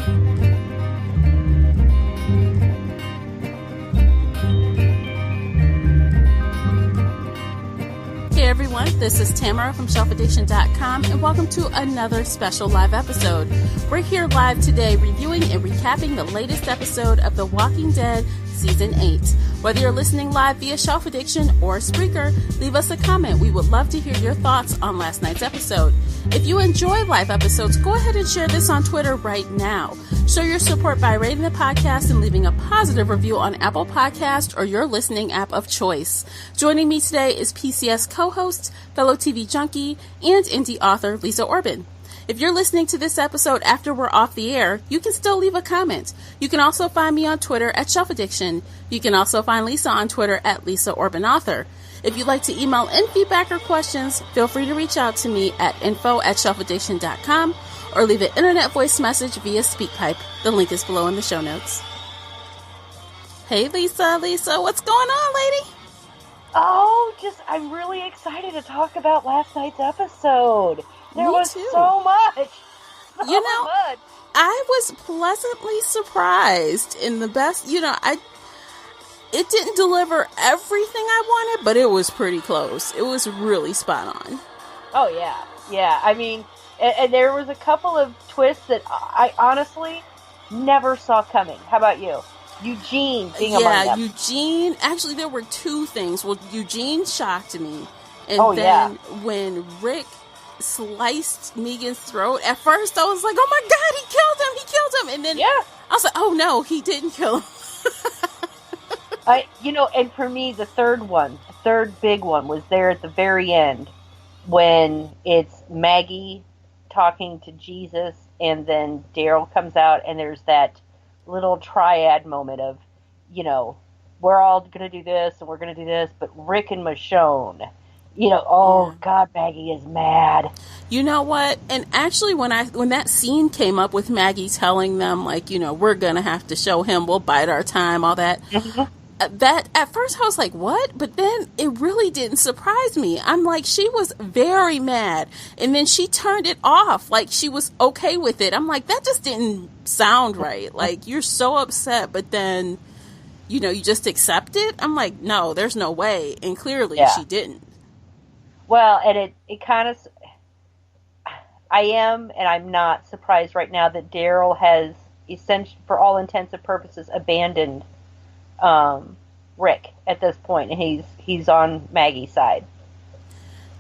Hey everyone, this is Tamara from shelfaddiction.com and welcome to another special live episode. We're here live today reviewing and recapping the latest episode of The Walking Dead Season 8. Whether you're listening live via Shelf Addiction or Spreaker, leave us a comment. We would love to hear your thoughts on last night's episode. If you enjoy live episodes, go ahead and share this on Twitter right now. Show your support by rating the podcast and leaving a positive review on Apple Podcasts or your listening app of choice. Joining me today is PCS co-host, fellow TV junkie, and indie author Lisa Orban. If you're listening to this episode after we're off the air, you can still leave a comment. You can also find me on Twitter at Shelf Addiction. You can also find Lisa on Twitter at Lisa Orban Author. If you'd like to email in feedback or questions, feel free to reach out to me at info@shelfaddiction.com or leave an internet voice message via SpeakPipe. The link is below in the show notes. Hey Lisa, what's going on, lady? Oh, I'm really excited to talk about last night's episode. There was so much. Much. I was pleasantly surprised in the best, it didn't deliver everything I wanted, but it was pretty close. It was really spot on. Oh, yeah. Yeah, I mean, and there was a couple of twists that I honestly never saw coming. How about you? Eugene being among them. Yeah, Eugene. Actually, there were two things. Well, Eugene shocked me. And when Rick sliced Negan's throat, at first I was like, oh my God, he killed him. And then I was like, oh no, he didn't kill him. And for me, the third big one was there at the very end when it's Maggie talking to Jesus and then Daryl comes out and there's that little triad moment of, we're all going to do this and we're going to do this, but Rick and Michonne, God, Maggie is mad. You know what? And actually when that scene came up with Maggie telling them, we're going to have to show him, we'll bide our time, all that, that at first I was like, what? But then it really didn't surprise me. I'm like, she was very mad. And then she turned it off. Like she was okay with it. I'm like, that just didn't sound right. Like you're so upset, but then, you just accept it. I'm like, no, there's no way. And clearly she didn't. Well, and it kind of, I am, and I'm not surprised right now that Daryl has essentially, for all intents and purposes, abandoned Rick at this point, and he's on Maggie's side.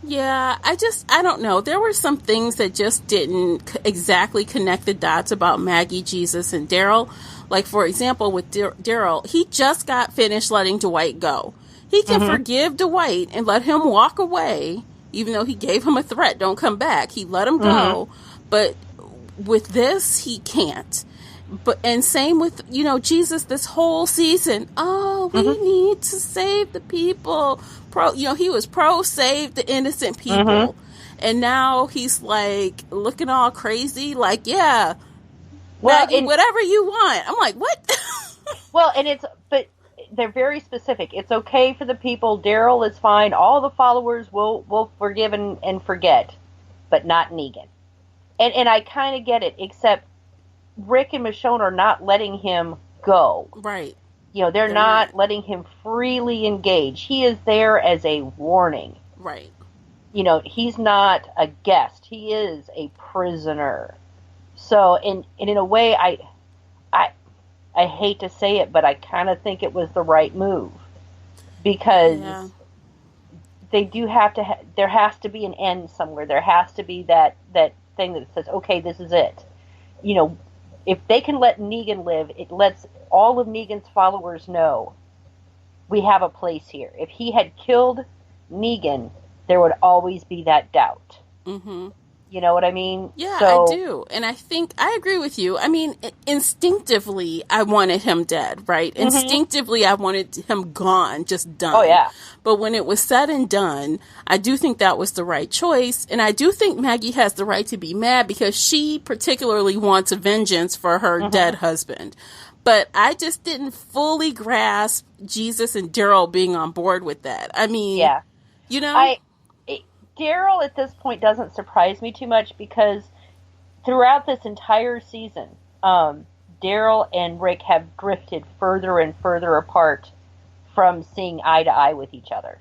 Yeah, I don't know. There were some things that just didn't exactly connect the dots about Maggie, Jesus, and Daryl. Like, for example, with Daryl, he just got finished letting Dwight go. He can forgive Dwight and let him walk away, even though he gave him a threat, don't come back. He let him go, but with this, he can't. And same with, Jesus this whole season. Oh, we need to save the people. He was save the innocent people. And now he's like looking all crazy, like, yeah, well, Maggie, whatever you want. I'm like, what? Well, but they're very specific. It's okay for the people. Daryl is fine. All the followers will forgive and forget, but not Negan. And I kind of get it, except Rick and Michonne are not letting him go. Right. They're not letting him freely engage. He is there as a warning. Right. He's not a guest. He is a prisoner. So, and in a way, I hate to say it, but I kind of think it was the right move. Because they do have to, there has to be an end somewhere. There has to be that thing that says, okay, this is it. If they can let Negan live, it lets all of Negan's followers know we have a place here. If he had killed Negan, there would always be that doubt. Mm-hmm. You know what I mean? Yeah, I do. And I think I agree with you. I mean, instinctively, I wanted him dead, right? Mm-hmm. Instinctively, I wanted him gone, just done. Oh, yeah. But when it was said and done, I do think that was the right choice. And I do think Maggie has the right to be mad because she particularly wants a vengeance for her dead husband. But I just didn't fully grasp Jesus and Daryl being on board with that. I mean, Daryl at this point doesn't surprise me too much because throughout this entire season, Daryl and Rick have drifted further and further apart from seeing eye to eye with each other.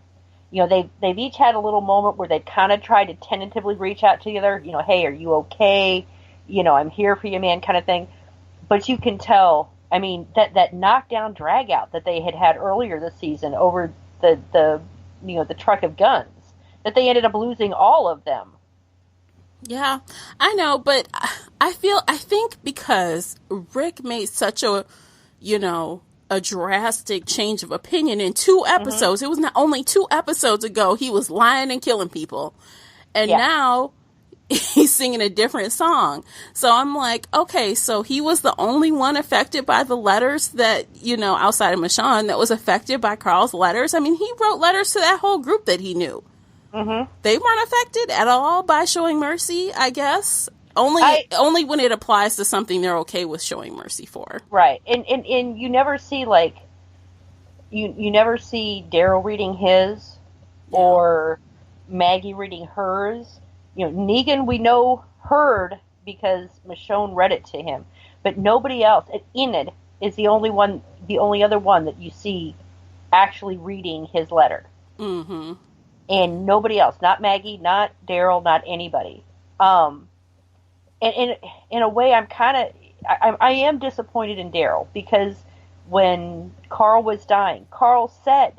They've each had a little moment where they've kind of tried to tentatively reach out together. Hey, are you okay? I'm here for you, man, kind of thing. But you can tell. I mean, that knockdown drag out that they had earlier this season over the truck of guns, that they ended up losing all of them. Yeah, I know, but I think because Rick made such a drastic change of opinion in 2 episodes. It was not only 2 episodes ago he was lying and killing people. And now he's singing a different song. So I'm like, okay, so he was the only one affected by the letters that, outside of Michonne, that was affected by Carl's letters. I mean, he wrote letters to that whole group that he knew. Mm-hmm. They weren't affected at all by showing mercy, I guess. Only when it applies to something they're okay with showing mercy for. Right. And you never see, you never see Daryl reading his or Maggie reading hers. Negan, we know, heard because Michonne read it to him. But nobody else. Enid is the only other one that you see actually reading his letter. Mm-hmm. And nobody else. Not Maggie, not Daryl, not anybody. And in a way, I am disappointed in Daryl, because when Carl was dying, Carl said,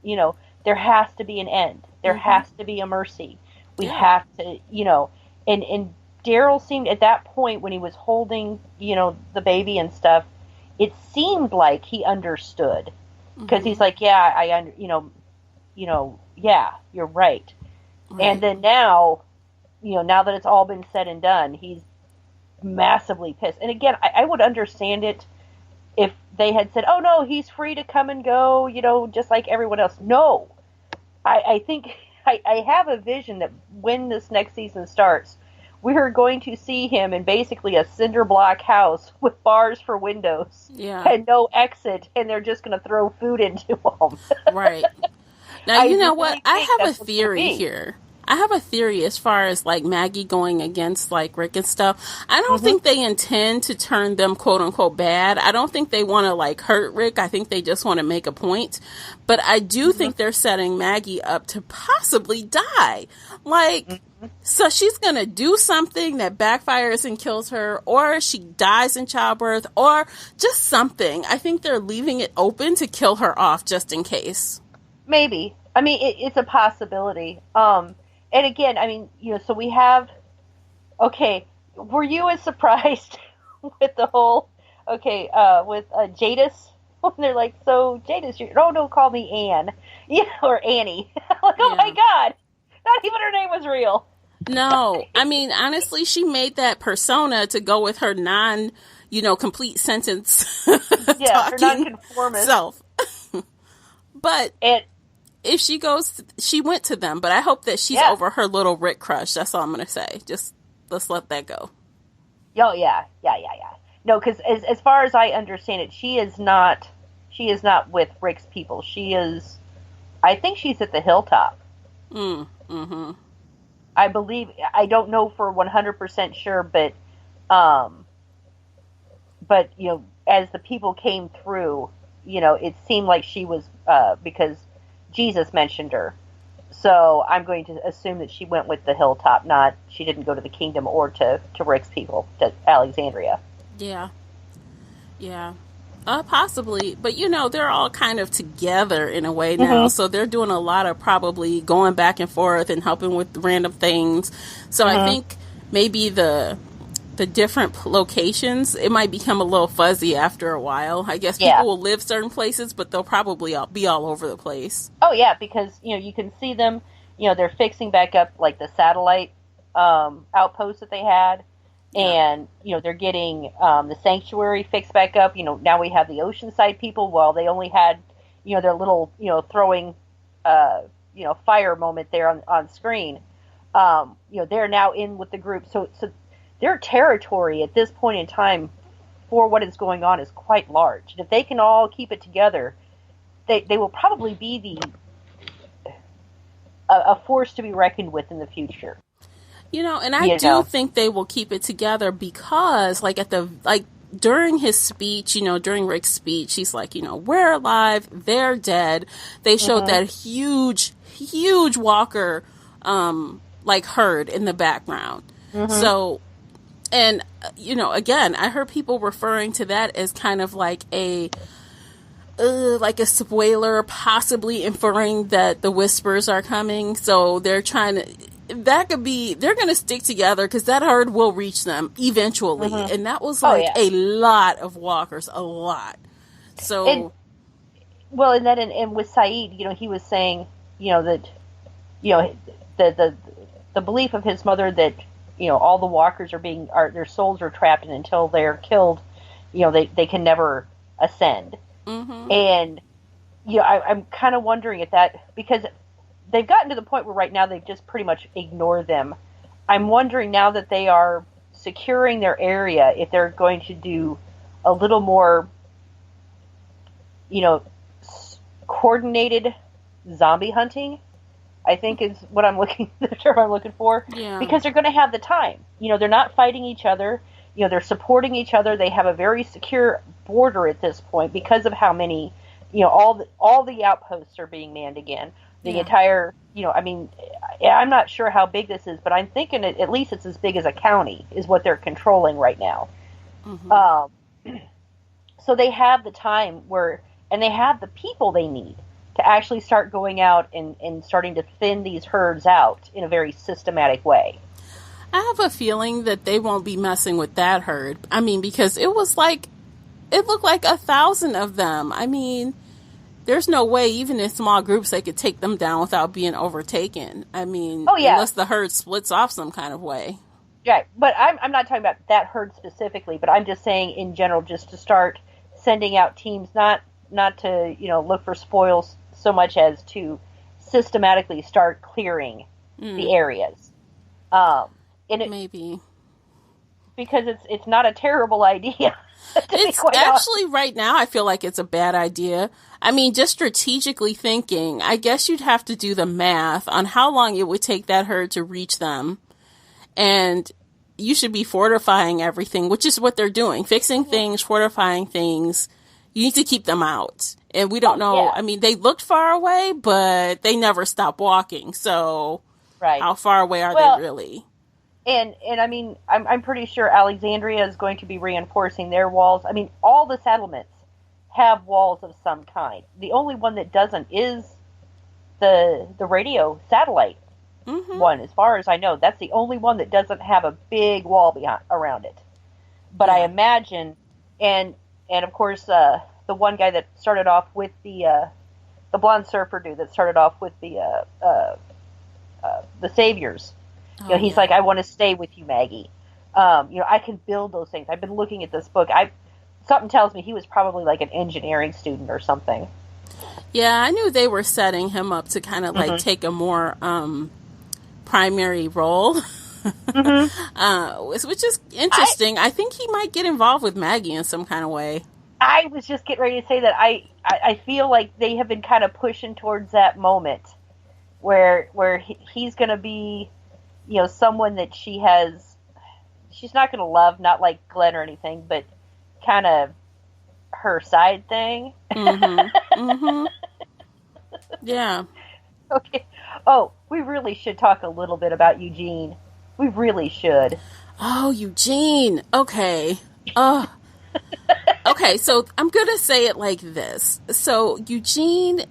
there has to be an end. There has to be a mercy. We have to, and Daryl seemed at that point when he was holding, the baby and stuff, it seemed like he understood, because he's like, yeah, yeah, you're right. And then now, now that it's all been said and done, he's massively pissed. And again, I would understand it if they had said, oh no, he's free to come and go, just like everyone else. No, I think I have a vision that when this next season starts, we're going to see him in basically a cinder block house with bars for windows and no exit, and they're just going to throw food into him. Right. Now, you know what? I have a theory here. I have a theory as far as Maggie going against Rick and stuff. I don't think they intend to turn them quote unquote bad. I don't think they want to hurt Rick. I think they just want to make a point. But I do think they're setting Maggie up to possibly die. So she's going to do something that backfires and kills her, or she dies in childbirth, or just something. I think they're leaving it open to kill her off just in case. Maybe. I mean, it's a possibility. And again, I mean, so we have, okay, were you as surprised with the whole, with Jadis? When they're like, so Jadis, no, call me Anne, or Annie. Oh my God, not even her name was real. No, I mean, honestly, she made that persona to go with her complete sentence her nonconformist self. But if she goes, she went to them, but I hope that she's over her little Rick crush. That's all I'm going to say. Just let's let that go. Oh, yeah. No, because as far as I understand it, she is not with Rick's people. I think she's at the Hilltop. Mm-hmm. I believe, I don't know for 100% sure, but as the people came through, it seemed like she was, because Jesus mentioned her. So I'm going to assume that she went with the Hilltop, she didn't go to the Kingdom or to Rick's people, to Alexandria. Yeah. Possibly. But, they're all kind of together in a way now. So they're doing a lot of probably going back and forth and helping with random things. So I think maybe the different locations, it might become a little fuzzy after a while. I guess people will live certain places, but they'll probably be all over the place. Oh, yeah, because, you can see them, they're fixing back up, the satellite outposts that they had. And, they're getting the sanctuary fixed back up. Now we have the Oceanside people. Well, they only had, their little, throwing, fire moment there on screen. They're now in with the group. So their territory at this point in time for what is going on is quite large. And if they can all keep it together, they will probably be a force to be reckoned with in the future. And I do think they will keep it together because, during his speech, during Rick's speech, he's like, we're alive, they're dead. They showed that huge walker, like herd in the background. So, and, again, I heard people referring to that as kind of like a spoiler, possibly inferring that the Whispers are coming. So they're trying to, they're going to stick together because that herd will reach them eventually. And that was like a lot of walkers, a lot. So, and with Saeed, he was saying, that, the belief of his mother that, all the walkers their souls are trapped, and until they're killed, they can never ascend. And, I'm kind of wondering if that, because they've gotten to the point where right now they've just pretty much ignored them. I'm wondering now that they are securing their area, if they're going to do a little more, coordinated zombie hunting, I think is what the term I'm looking for. Yeah. Because they're going to have the time. They're not fighting each other. They're supporting each other. They have a very secure border at this point because of how many, all the outposts are being manned again. The entire, I'm not sure how big this is, but I'm thinking at least it's as big as a county is what they're controlling right now. So they have the time and they have the people they need to actually start going out and starting to thin these herds out in a very systematic way. I have a feeling that they won't be messing with that herd. I mean, because it looked like 1,000 of them. I mean, there's no way, even in small groups, they could take them down without being overtaken. I mean, unless the herd splits off some kind of way. Yeah, but I'm not talking about that herd specifically, but I'm just saying in general, just to start sending out teams, not to, look for spoils so much as to systematically start clearing the areas. Maybe. Because it's not a terrible idea. It's actually, right now, I feel like it's a bad idea. I mean, just strategically thinking, I guess you'd have to do the math on how long it would take that herd to reach them. And you should be fortifying everything, which is what they're doing. Fixing things, fortifying things. You need to keep them out. And we don't know. Yeah. I mean, they looked far away, but they never stopped walking. So how far away are they really? And I mean, I'm pretty sure Alexandria is going to be reinforcing their walls. I mean, all the settlements have walls of some kind. The only one that doesn't is the radio satellite one, as far as I know. That's the only one that doesn't have a big wall around it. But I imagine, and of course, the one guy that started off with the blonde surfer dude that started off with the Saviors. He's like, I want to stay with you, Maggie. I can build those things. I've been looking at this book. Something tells me he was probably like an engineering student or something. Yeah, I knew they were setting him up to kind of like take a more primary role, which is interesting. I think he might get involved with Maggie in some kind of way. I was just getting ready to say that I feel like they have been kind of pushing towards that moment where he's going to be, someone that she's not going to love, not like Glenn or anything, but kind of her side thing. Yeah. Okay. Oh, we really should talk a little bit about Eugene. We really should. Oh, Eugene. Okay. Okay, so I'm going to say it like this. So Eugene,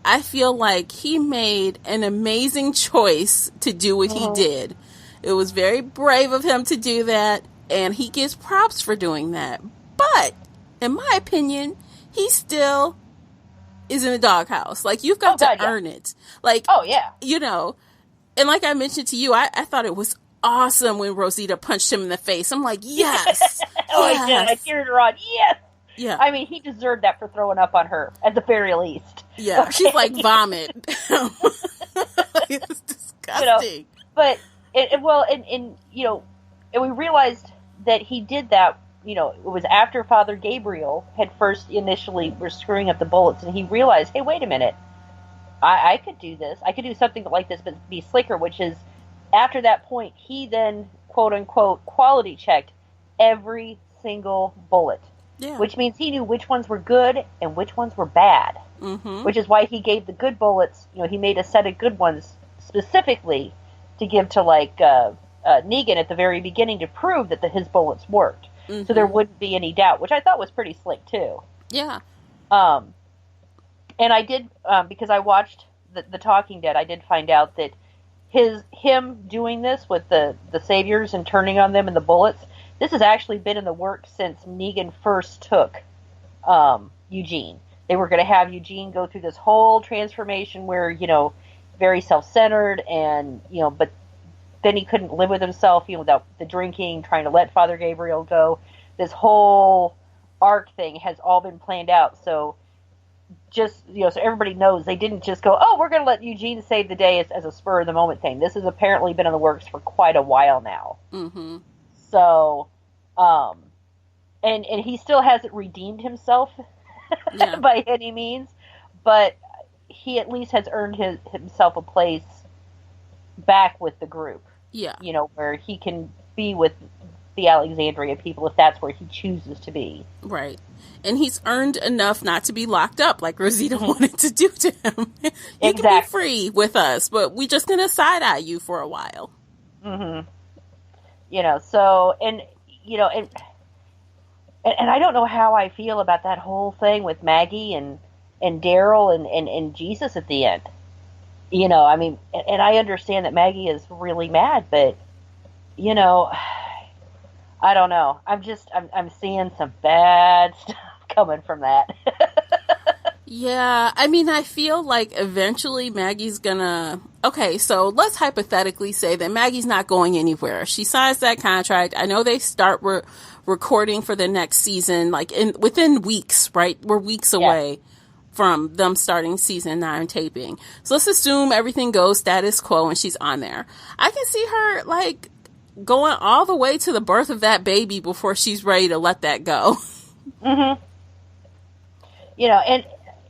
I feel like he made an amazing choice to do what he did. It was very brave of him to do that, and he gets props for doing that. But, in my opinion, he still is in the doghouse. Like, you've got to earn it. Like, and like I mentioned to you, I thought it was awesome when Rosita punched him in the face. I'm like, yes. I did. I cheered her on. Yes. Yeah. I mean, he deserved that for throwing up on her, at the very least. Yeah. Okay. She's like vomit. It's disgusting. But, and we realized that he did that, it was after Father Gabriel had first initially were screwing up the bullets, and he realized, hey, wait a minute. I could do this. I could do something like this, but be slicker, which is, after that point, he then, quote-unquote, quality checked every single bullet. Yeah. Which means he knew which ones were good and which ones were bad. Mm-hmm. Which is why he gave the good bullets, he made a set of good ones specifically to give to, like, Negan at the very beginning to prove that his bullets worked. Mm-hmm. So there wouldn't be any doubt, which I thought was pretty slick, too. Yeah. And I did, because I watched the Talking Dead, I did find out that him doing this with the saviors and turning on them and the bullets, this has actually been in the works since Negan first took Eugene. They were going to have Eugene go through this whole transformation where, very self-centered and, but then he couldn't live with himself, without the drinking, trying to let Father Gabriel go. This whole arc thing has all been planned out. So just, so everybody knows they didn't just go, oh, we're going to let Eugene save the day as a spur of the moment thing. This has apparently been in the works for quite a while now. Mm-hmm. So, and he still hasn't redeemed himself by any means, but he at least has earned himself a place back with the group. Yeah. Where he can be with the Alexandria people if that's where he chooses to be. Right. And he's earned enough not to be locked up like Rosita wanted to do to him. You can be free with us, but we're just going to side-eye you for a while. Mm-hmm. So, and I don't know how I feel about that whole thing with Maggie and Daryl and Jesus at the end. I mean, and I understand that Maggie is really mad, but, I don't know. I'm seeing some bad stuff coming from that. Yeah, I mean, I feel like eventually Maggie's gonna... Okay, so let's hypothetically say that Maggie's not going anywhere. She signs that contract. I know they start recording for the next season, like within weeks, right? We're weeks away from them starting season 9 taping. So let's assume everything goes status quo and she's on there. I can see her, like, going all the way to the birth of that baby before she's ready to let that go. Mm-hmm.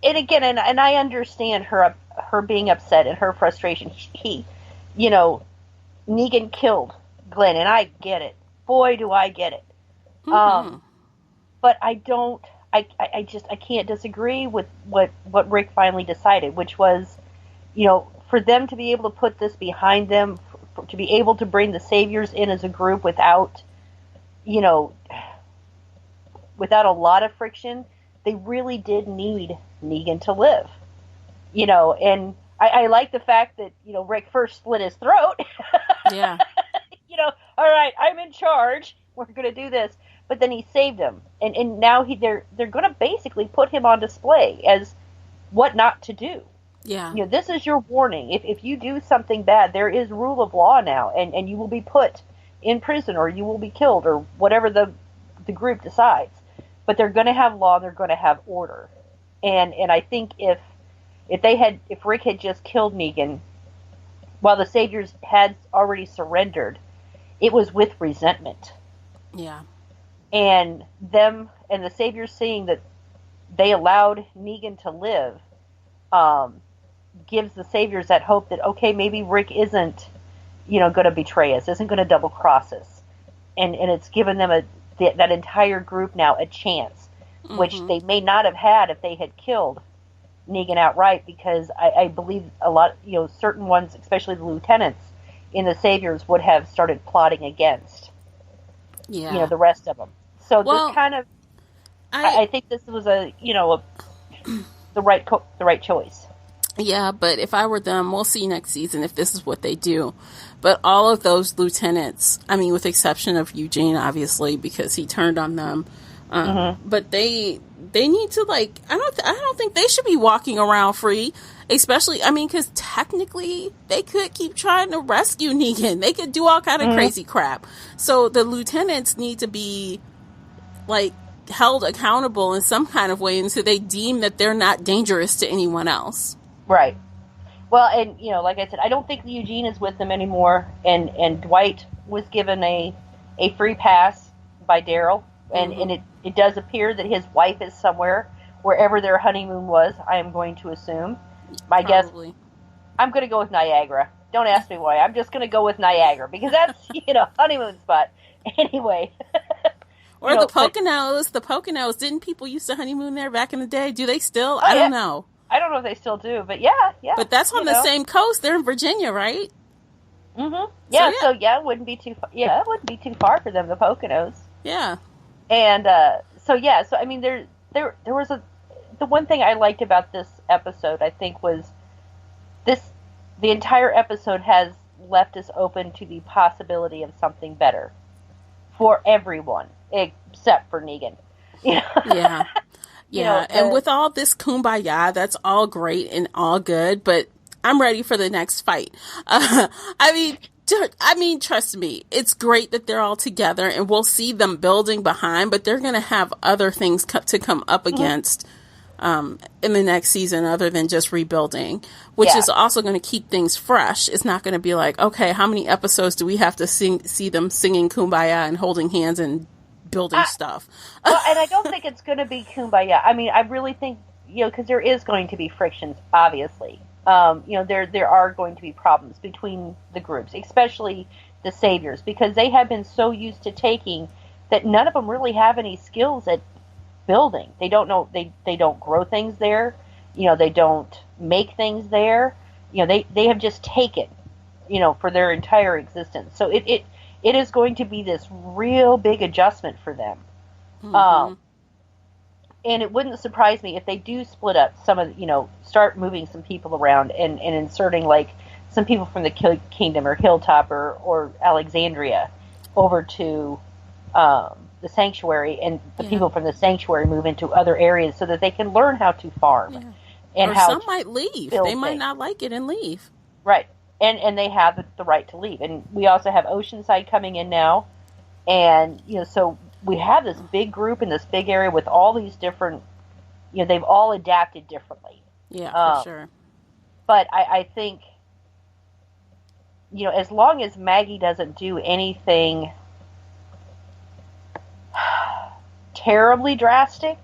And again, and I understand her being upset and her frustration. Negan killed Glenn, and I get it. Boy, do I get it. Mm-hmm. But I don't. I can't disagree with what Rick finally decided, which was, for them to be able to put this behind them, to be able to bring the Saviors in as a group without a lot of friction. They really did need Negan to live, and I like the fact that, Rick first slit his throat. Yeah. All right, I'm in charge. We're going to do this. But then he saved him. And now they're going to basically put him on display as what not to do. Yeah. This is your warning. If you do something bad, there is rule of law now, and you will be put in prison or you will be killed or whatever the group decides. But they're going to have law, they're going to have order. And I think if Rick had just killed Negan while the Saviors had already surrendered, it was with resentment. Yeah. And the Saviors seeing that they allowed Negan to live gives the Saviors that hope that, okay, maybe Rick isn't, going to betray us, isn't going to double cross us. And it's given them that entire group now a chance, mm-hmm. which they may not have had if they had killed Negan outright, because I believe a lot, certain ones, especially the lieutenants in the Saviors, would have started plotting against, the rest of them. So this kind of, I think this was the right choice. Yeah, but if I were them, we'll see next season if this is what they do. But all of those lieutenants, I mean, with the exception of Eugene, obviously, because he turned on them, mm-hmm. but they need to, like, I don't think they should be walking around free, especially, I mean, because technically they could keep trying to rescue Negan. They could do all kind of mm-hmm. crazy crap. So the lieutenants need to be, like, held accountable in some kind of way until they deem that they're not dangerous to anyone else. Right. Well, and, like I said, I don't think Eugene is with them anymore, and Dwight was given a free pass by Daryl, and, mm-hmm. and it does appear that his wife is somewhere, wherever their honeymoon was, I am going to assume. My Probably. guess, I'm going to go with Niagara. Don't ask me why. I'm just going to go with Niagara, because that's, honeymoon spot. Anyway. Or the Poconos. The Poconos. Didn't people used to honeymoon there back in the day? Do they still? Oh, I don't know. I don't know if they still do, but yeah. But that's on the same coast. They're in Virginia, right? Mm-hmm. Yeah, so it wouldn't be too far. Yeah, it wouldn't be too far for them, the Poconos. Yeah. And so I mean, there was the one thing I liked about this episode, I think, was the entire episode has left us open to the possibility of something better for everyone except for Negan. Yeah. Yeah. And with all this kumbaya, that's all great and all good, but I'm ready for the next fight. I mean, trust me, it's great that they're all together and we'll see them building behind, but they're going to have other things to come up against in the next season other than just rebuilding, which is also going to keep things fresh. It's not going to be like, okay, how many episodes do we have to see them singing kumbaya and holding hands and building stuff? Well, and I don't think it's going to be kumbaya. I mean, I really think, because there is going to be frictions, obviously. There are going to be problems between the groups, especially the saviors, because they have been so used to taking that none of them really have any skills at building. They don't know, they don't grow things there. They don't make things there. They have just taken, for their entire existence. So it is going to be this real big adjustment for them. Mm-hmm. And it wouldn't surprise me if they do split up some of, start moving some people around and inserting like some people from the Kingdom or Hilltop or Alexandria over to the Sanctuary, and the people from the Sanctuary move into other areas so that they can learn how to farm. Yeah. And or how some might leave. They might not like it and leave. Right. And they have the right to leave. And we also have Oceanside coming in now. And, so we have this big group in this big area with all these different, they've all adapted differently. Yeah, for sure. But I think, as long as Maggie doesn't do anything terribly drastic,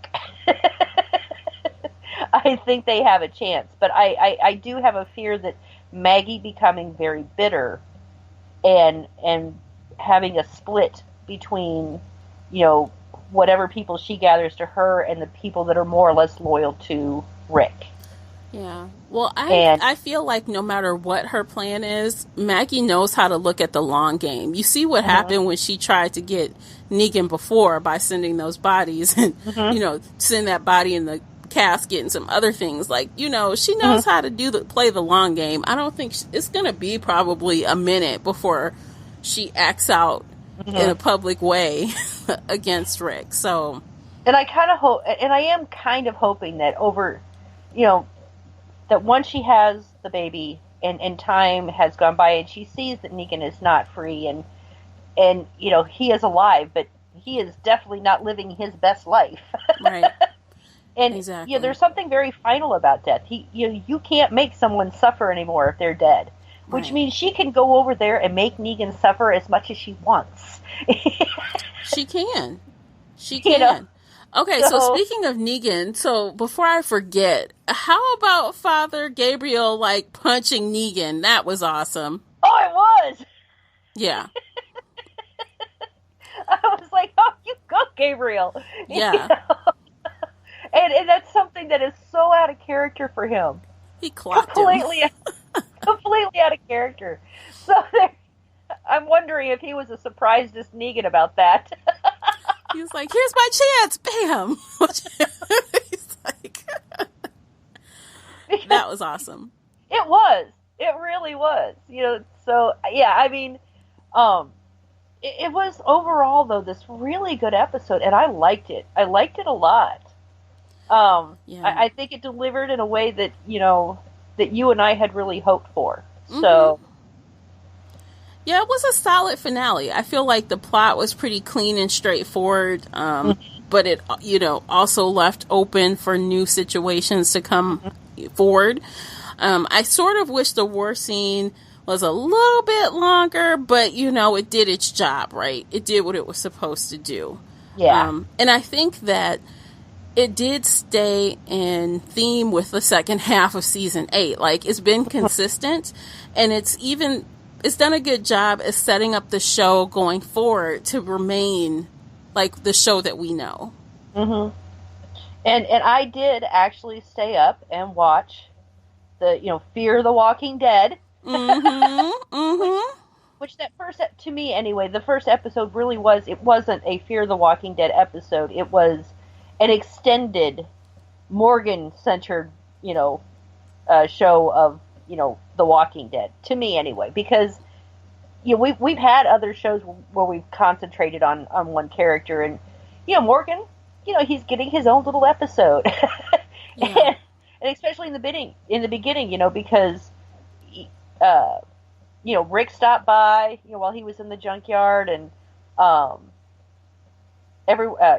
I think they have a chance. But I do have a fear that Maggie becoming very bitter and having a split between, whatever people she gathers to her and the people that are more or less loyal to Rick. Yeah. Well, I feel like no matter what her plan is, Maggie knows how to look at the long game. You see what happened when she tried to get Negan before by sending those bodies and, send that body in the casket and some other things. Like, she knows how to play the long game. I don't think it's going to be probably a minute before she acts out in a public way against Rick. So, and I kind of hope, and I am kind of hoping that over, that once she has the baby and time has gone by and she sees that Negan is not free and he is alive, but he is definitely not living his best life. Right. And exactly. There's something very final about death. You can't make someone suffer anymore if they're dead. Which means she can go over there and make Negan suffer as much as she wants. She can. Okay, so speaking of Negan, so before I forget, how about Father Gabriel, punching Negan? That was awesome. Oh, it was! Yeah. I was like, oh, you go, Gabriel! Yeah. And that's something that is so out of character for him. He clocked him. Completely out of character. So I'm wondering if he was as surprised as Negan about that. He was like, here's my chance. Bam. He's like, that was awesome. It was. It really was. So, yeah, I mean, it was overall, though, this really good episode, and I liked it. I liked it a lot. I think it delivered in a way that, that you and I had really hoped for. So, yeah, it was a solid finale. I feel like the plot was pretty clean and straightforward, but it, also left open for new situations to come forward. I sort of wish the war scene was a little bit longer, but, it did its job, right? It did what it was supposed to do. Yeah. And I think that it did stay in theme with the second half of season 8. It's been consistent, and it's done a good job at setting up the show going forward to remain like the show that we know. Mm-hmm. And I did actually stay up and watch the Fear the Walking Dead. Mm-hmm. Mm-hmm. Which that first, to me anyway, the first episode really was. It wasn't a Fear the Walking Dead episode. It was an extended Morgan-centered, show of The Walking Dead, to me anyway, because we've had other shows where we've concentrated on one character, and Morgan, he's getting his own little episode, Yeah. and especially in the beginning, because Rick stopped by while he was in the junkyard, and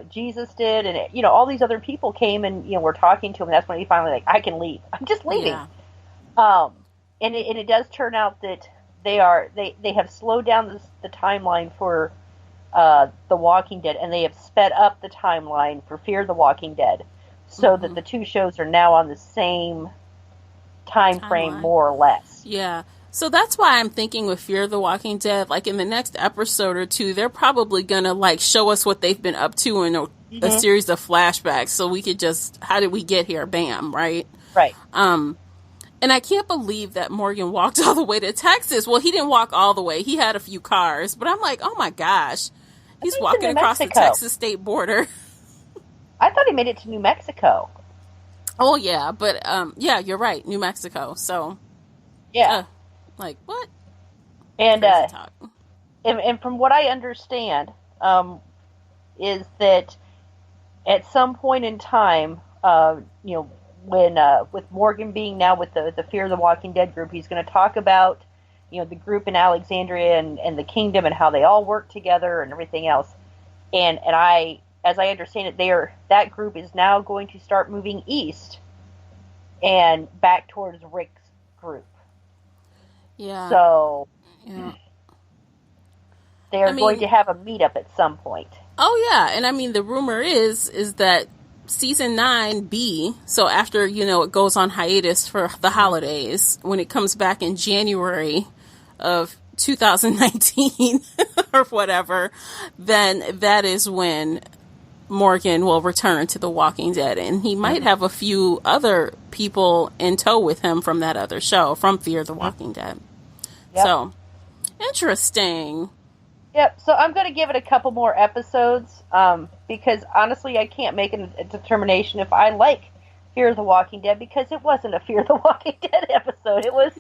Jesus did, and all these other people came and were talking to him. And that's when he finally I can leave. I'm just leaving. Yeah. And it does turn out that they have slowed down the timeline for The Walking Dead, and they have sped up the timeline for Fear the Walking Dead, so that the two shows are now on the same time frame, more or less. Yeah. So that's why I'm thinking with Fear the Walking Dead, like in the next episode or two, they're probably going to show us what they've been up to in a series of flashbacks. So we could how did we get here? Bam. Right. Right. And I can't believe that Morgan walked all the way to Texas. Well, he didn't walk all the way. He had a few cars, but I'm like, oh my gosh, he's walking across the Texas state border. I thought he made it to New Mexico. Oh yeah. But, yeah, you're right. New Mexico. So yeah. What? And and from what I understand, is that at some point in time, when with Morgan being now with the Fear the Walking Dead group, he's going to talk about the group in Alexandria and the kingdom and how they all work together and everything else. And as I understand it, that group is now going to start moving east and back towards Rick's group. Yeah. So yeah. They're going to have a meetup at some point. Oh yeah, and I mean the rumor is that season 9B, so after it goes on hiatus for the holidays, when it comes back in January of 2019 or whatever, then that is when Morgan will return to The Walking Dead, and he might have a few other people in tow with him from that other show, from Fear the Walking Dead. Yep. So, interesting. Yep, so I'm going to give it a couple more episodes, because honestly I can't make a determination if I like Fear the Walking Dead, because it wasn't a Fear the Walking Dead episode. It was,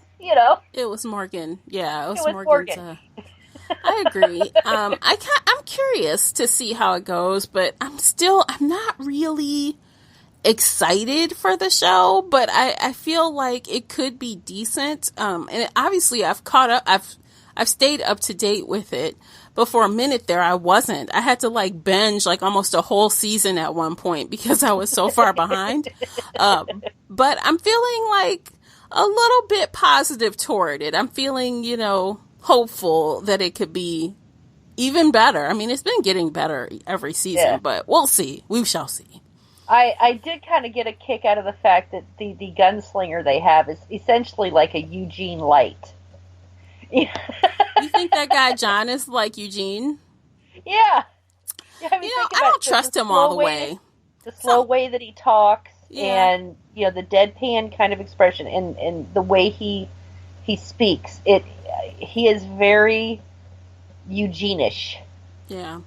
It was Morgan. Yeah, it was Morgan. I agree. I'm curious to see how it goes, but I'm not really excited for the show, but I feel like it could be decent. And obviously I've caught up, I've stayed up to date with it, but for a minute there I wasn't. I had to binge almost a whole season at one point because I was so far behind. But I'm feeling a little bit positive toward it. I'm feeling, hopeful that it could be even better. I mean, it's been getting better every season, but we'll see. We shall see. I did kind of get a kick out of the fact that the gunslinger they have is essentially like a Eugene Light. You think that guy John is like Eugene? Yeah. I don't trust him all the way. The slow way that he talks, and the deadpan kind of expression, and the way he speaks. He is very Eugene-ish. Yeah.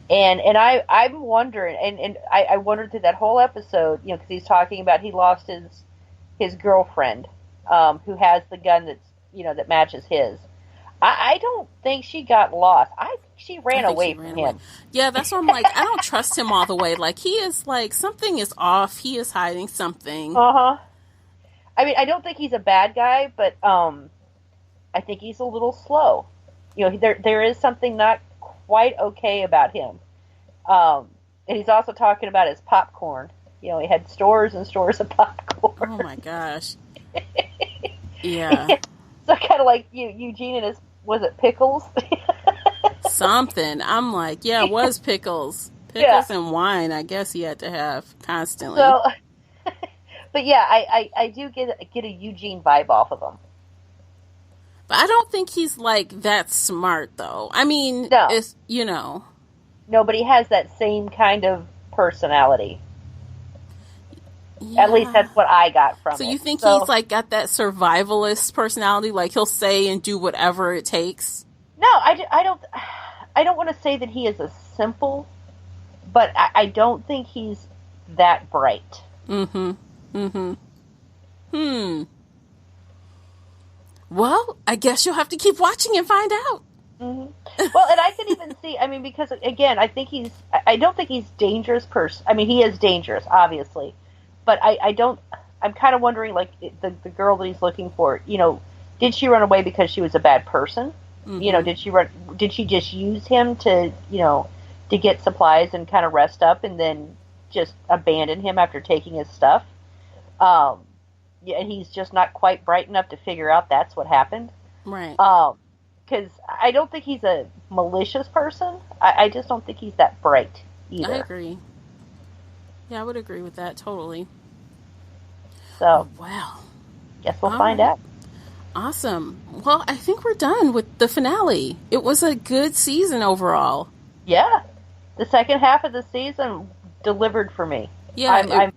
And I'm wondering, and I wondered through that whole episode, because he's talking about he lost his girlfriend, who has the gun that's, that matches his. I don't think she got lost. I think she ran away from him. Yeah, that's what I'm like. I don't trust him all the way. He is something is off. He is hiding something. Uh-huh. I mean, I don't think he's a bad guy, but I think he's a little slow. There is something not quite okay about him. And he's also talking about his popcorn. He had stores and stores of popcorn. Oh my gosh. Yeah. So kind of like Eugene and his, was it pickles? Something. I'm like, it was pickles. Pickles and wine, I guess he had to have constantly. So, but yeah, I do get a Eugene vibe off of him. But I don't think he's that smart, though. I mean, no. It's, Nobody has that same kind of personality. Yeah. At least that's what I got from it. So you think he's like got that survivalist personality? Like he'll say and do whatever it takes? No, I don't want to say that he is a simple, but I don't think he's that bright. Well, I guess you'll have to keep watching and find out. Well, and I can even see, I mean, because again, I don't think he's dangerous person. I mean, he is dangerous, obviously, but I'm kind of wondering, like, the girl that he's looking for, you know, did she run away because she was a bad person? You know, did she just use him to, you know, to get supplies and kind of rest up and then just abandon him after taking his stuff? Yeah, he's just not quite bright enough to figure out that's what happened. Right. Because I don't think he's a malicious person. I just don't think he's that bright either. I agree. Yeah, I would agree with that totally. So, wow. Guess we'll find out. Awesome. Well, I think we're done with the finale. It was a good season overall. Yeah. The second half of the season delivered for me. Yeah.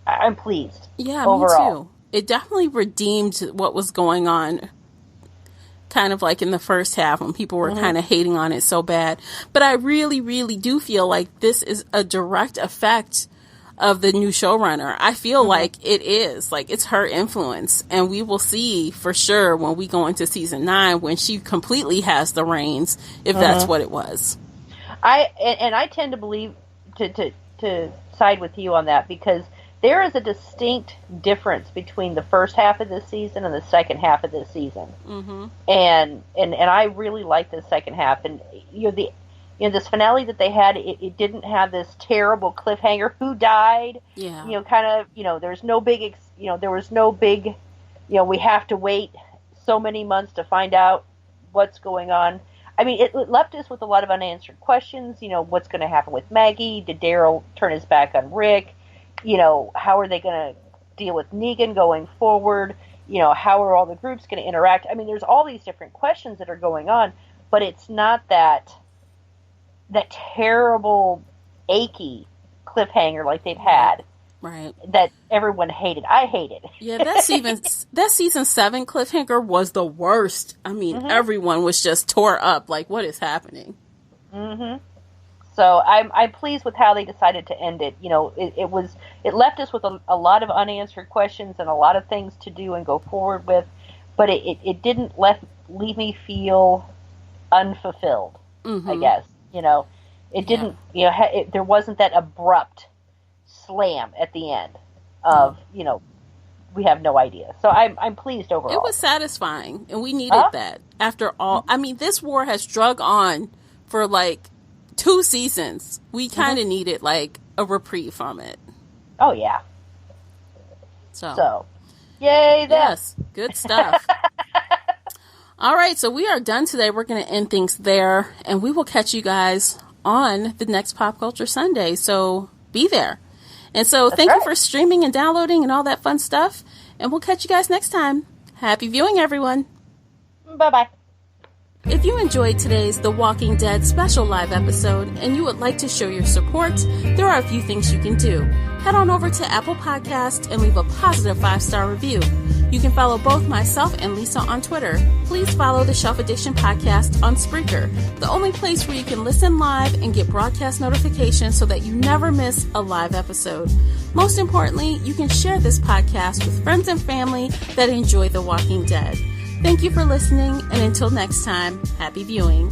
I'm pleased. Yeah, overall. Me too. It definitely redeemed what was going on kind of like in the first half when people were kind of hating on it so bad. But I really, really do feel like this is a direct effect of the new showrunner. I feel like it is. Like, it's her influence. And we will see for sure when we go into season 9 when she completely has the reins, if that's what it was. I tend to believe, to side with you on that, because there is a distinct difference between the first half of this season and the second half of this season. And I really like the second half. And this finale that they had, it didn't have this terrible cliffhanger. Who died? Yeah. There's no big, there was no big, we have to wait so many months to find out what's going on. I mean, it left us with a lot of unanswered questions. What's going to happen with Maggie? Did Daryl turn his back on Rick? How are they going to deal with Negan going forward? How are all the groups going to interact? I mean, there's all these different questions that are going on, but it's not that terrible, achy cliffhanger like they've had. Right. That everyone hated. I hated. Yeah, that season 7 cliffhanger was the worst. I mean, everyone was just tore up. Like, what is happening? So I'm pleased with how they decided to end it. It left us with a lot of unanswered questions and a lot of things to do and go forward with, but it didn't leave me feel unfulfilled. I guess it didn't. There wasn't that abrupt slam at the end of we have no idea. So I'm pleased overall. It was satisfying, and we needed that after all. I mean, this war has drug on for like 2 seasons. We kind of needed like a reprieve from it. Oh yeah. So yay! Yes, good stuff. All right, so we are done today. We're going to end things there, and we will catch you guys on the next Pop Culture Sunday. So be there. And so thank you for streaming and downloading and all that fun stuff. And we'll catch you guys next time. Happy viewing, everyone. Bye-bye. If you enjoyed today's The Walking Dead special live episode and you would like to show your support, there are a few things you can do. Head on over to Apple Podcasts and leave a positive 5-star review. You can follow both myself and Lisa on Twitter. Please follow the Shelf Addiction Podcast on Spreaker, the only place where you can listen live and get broadcast notifications so that you never miss a live episode. Most importantly, you can share this podcast with friends and family that enjoy The Walking Dead. Thank you for listening, and until next time, happy viewing.